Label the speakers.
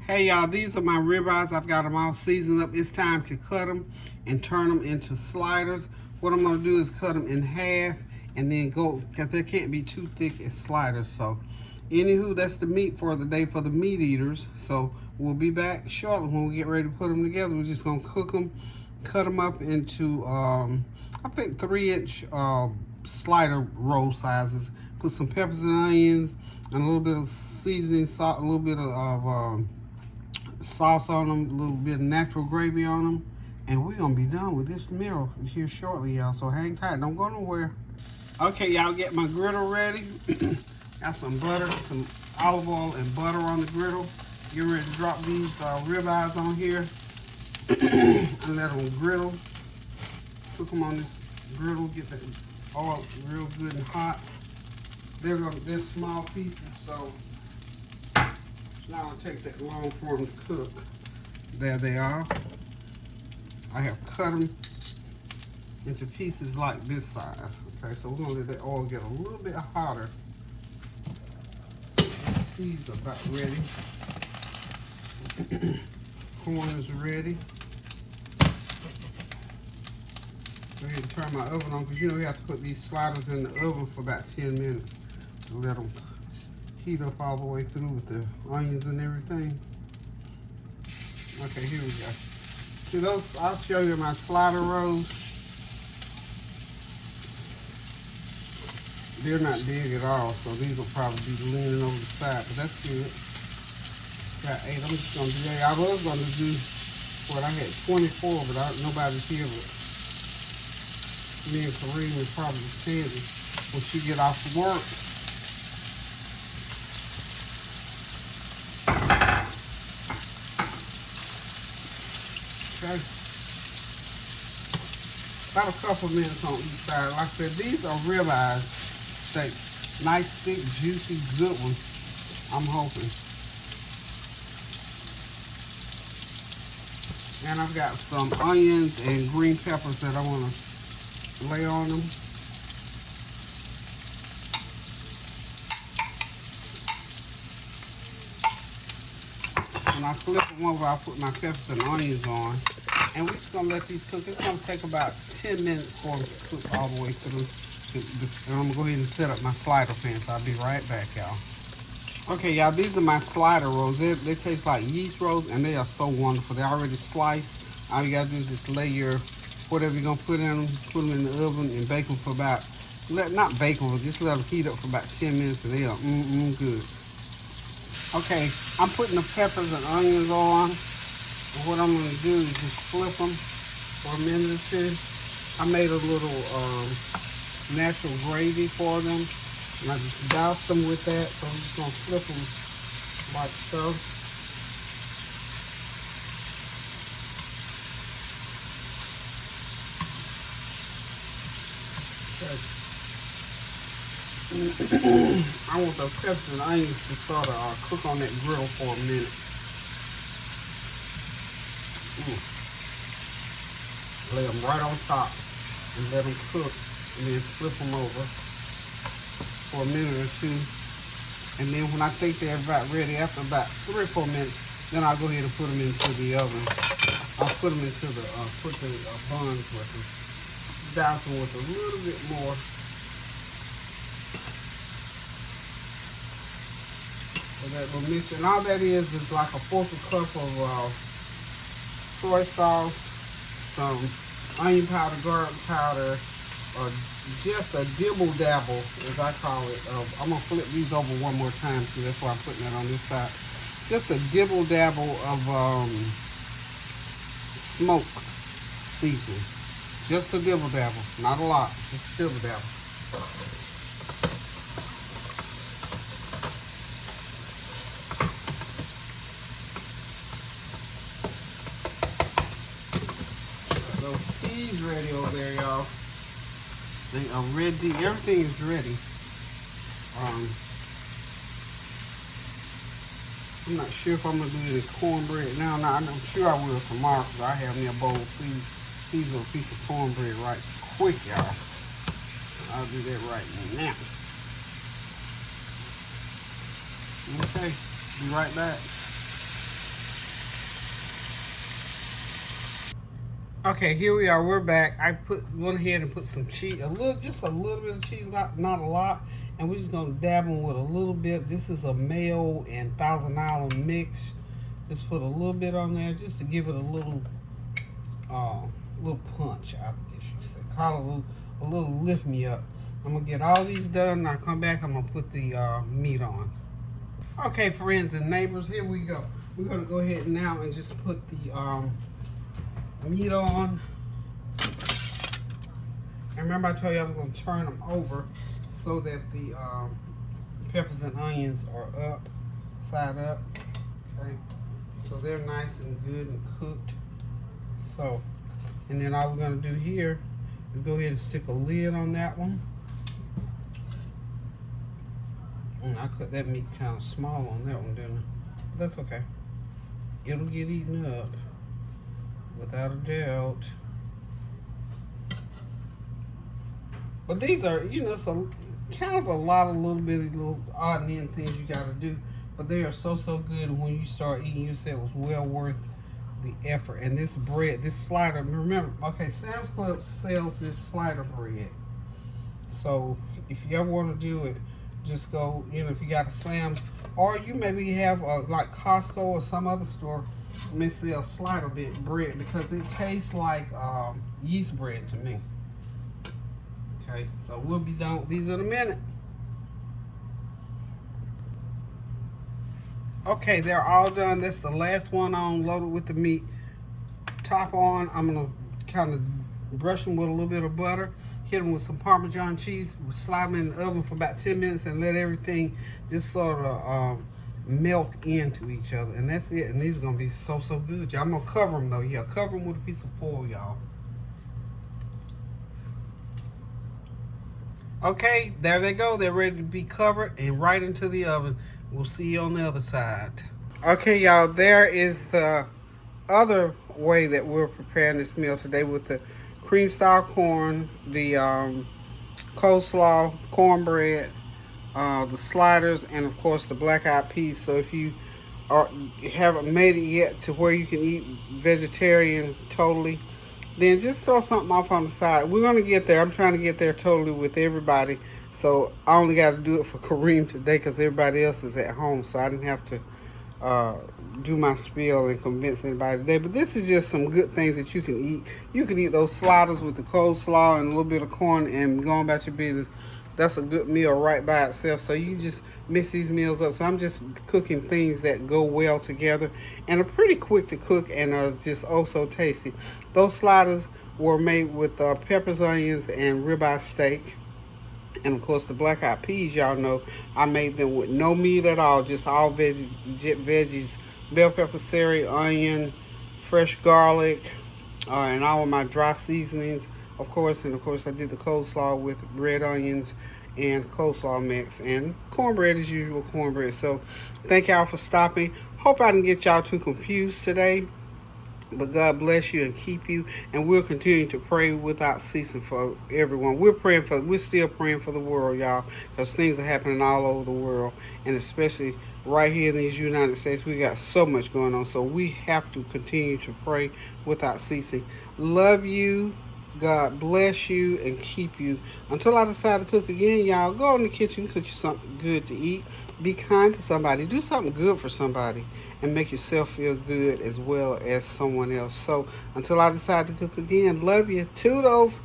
Speaker 1: Hey y'all, these are my ribeyes. I've got them all seasoned up. It's time to cut them and turn them into sliders. What I'm going to do is cut them in half and then go, because they can't be too thick as sliders. So anywho, that's the meat for the day for the meat eaters. So we'll be back shortly when we get ready to put them together. We're just going to cook them, cut them up into, I think 3-inch slider roll sizes. Put some peppers and onions and a little bit of seasoning, salt, a little bit of sauce on them, a little bit of natural gravy on them, and we're gonna be done with this meal here shortly, y'all. So hang tight, don't go nowhere. Okay, y'all, get my griddle ready. Got some butter, some olive oil and butter on the griddle. Get ready to drop these ribeyes on here and let them griddle. Cook them on this griddle, get the oil real good and hot. They're small pieces, so it's not gonna take that long for them to cook. There they are. I have cut them into pieces like this size. Okay, so we're gonna let that oil get a little bit hotter. These are about ready. Corn is ready. Go ahead and turn my oven on, because you know we have to put these sliders in the oven for about 10 minutes to let them heat up all the way through with the onions and everything. Okay, here we go. See those, I'll show you my slider rolls. They're not big at all, so these will probably be leaning over the side, but that's good. Got 8, I'm just gonna do 8. I was gonna do what, I had 24, but nobody's here, but me and Kareem and probably Sandy when she get off work. Okay. About a couple minutes on each side. Like I said, these are ribeye steaks. Nice, thick, juicy, good one. I'm hoping. And I've got some onions and green peppers that I want to lay on them. When I flip them over, I'll put my peppers and onions on. And we're just going to let these cook. It's going to take about 10 minutes for them to cook all the way through. And I'm going to go ahead and set up my slider pan, so I'll be right back, y'all. Okay, y'all, these are my slider rolls. They taste like yeast rolls, and they are so wonderful. They're already sliced. All you got to do is just lay your, whatever you're going to put in them, put them in the oven and bake them for about, not bake them, but just let them heat up for about 10 minutes, and they are good. Okay, I'm putting the peppers and onions on. And what I'm going to do is just flip them for a minute or two. I made a little natural gravy for them. And I just doused them with that. So I'm just going to flip them like so. I want those peppers and onions to sort of cook on that grill for a minute. Lay them right on top and let them cook, and then flip them over for a minute or two. And then when I think they're about ready, after about 3 or 4 minutes, then I'll go ahead and put them into the oven. I'll put them into the buns with them. Douse them with a little bit more. So that little mixture, and all that is like a 1/4 cup of soy sauce, some onion powder, garlic powder, or just a dibble dabble, as I call it. I'm gonna flip these over one more time too. That's why I'm putting that on this side. Just a dibble dabble of smoked seasoning. Just a dibble dabble, not a lot. Just a dibble dabble. Ready over there, y'all. They are ready. Everything is ready. I'm not sure if I'm gonna do any cornbread now. I'm sure I will tomorrow, because I have me a bowl. Please, a piece of cornbread right quick, y'all. I'll do that right now. Okay, be right back. Okay, here we are. We're back. Went ahead and put some cheese, just a little bit of cheese, not a lot, and we're just gonna dab them with a little bit. This is a mayo and Thousand Island mix. Just put a little bit on there, just to give it a little punch. I guess you say, call it a little lift me up. I'm gonna get all these done. And I come back. I'm gonna put the meat on. Okay, friends and neighbors, here we go. We're gonna go ahead now and just put the meat on. And remember I told you I was going to turn them over so that the peppers and onions are side up. Okay, so they're nice and good and cooked. So, and then all we're going to do here is go ahead and stick a lid on that one. And I cut that meat kind of small on that one, didn't I? But that's okay. It'll get eaten up, without a doubt. But these are, some kind of a lot of little odd and end things you got to do. But they are so good. And when you start eating, you say it was well worth the effort. And this bread, this slider, remember, okay, Sam's Club sells this slider bread. So if you ever want to do it, just go, if you got a Sam's, or you maybe have like Costco or some other store may sell slider bread, because it tastes like yeast bread to me. Okay, so we'll be done with these in a minute. Okay, they're all done. That's the last one on, loaded with the meat. Top on, I'm gonna kind of brush them with a little bit of butter, hit them with some Parmesan cheese, slide them in the oven for about 10 minutes and let everything just sort of melt into each other. And that's it. And these are going to be so good, y'all. I'm going to cover them, though. Yeah, cover them with a piece of foil, y'all. Okay, there they go. They're ready to be covered and right into the oven. We'll see you on the other side. Okay, y'all, there is the other way that we're preparing this meal today, with the cream style corn, the coleslaw, cornbread, the sliders, and of course the black eyed peas. So if you haven't made it yet to where you can eat vegetarian totally, then just throw something off on the side. We're going to get there. I'm trying to get there totally with everybody. So I only got to do it for Kareem today because everybody else is at home. So I didn't have to do my spiel and convince anybody today. But this is just some good things that you can eat. You can eat those sliders with the coleslaw and a little bit of corn and go on about your business. That's a good meal right by itself. So you can just mix these meals up. So I'm just cooking things that go well together and are pretty quick to cook and are just oh so tasty. Those sliders were made with peppers, onions, and ribeye steak. And of course the black eyed peas, y'all know, I made them with no meat at all, just all veggies, bell pepper, celery, onion, fresh garlic, and all of my dry seasonings, of course. And of course I did the coleslaw with red onions and coleslaw mix, and cornbread as usual, cornbread. So thank y'all for stopping. Hope I didn't get y'all too confused today. But God bless you and keep you, and we'll continue to pray without ceasing for everyone. We're still praying for the world, y'all, because things are happening all over the world, and especially right here in these United States. We got so much going on, so we have to continue to pray without ceasing. Love you. God bless you and keep you. Until I decide to cook again, y'all, go in the kitchen, cook you something good to eat. Be kind to somebody. Do something good for somebody and make yourself feel good as well as someone else. So until I decide to cook again, love you. Toodles.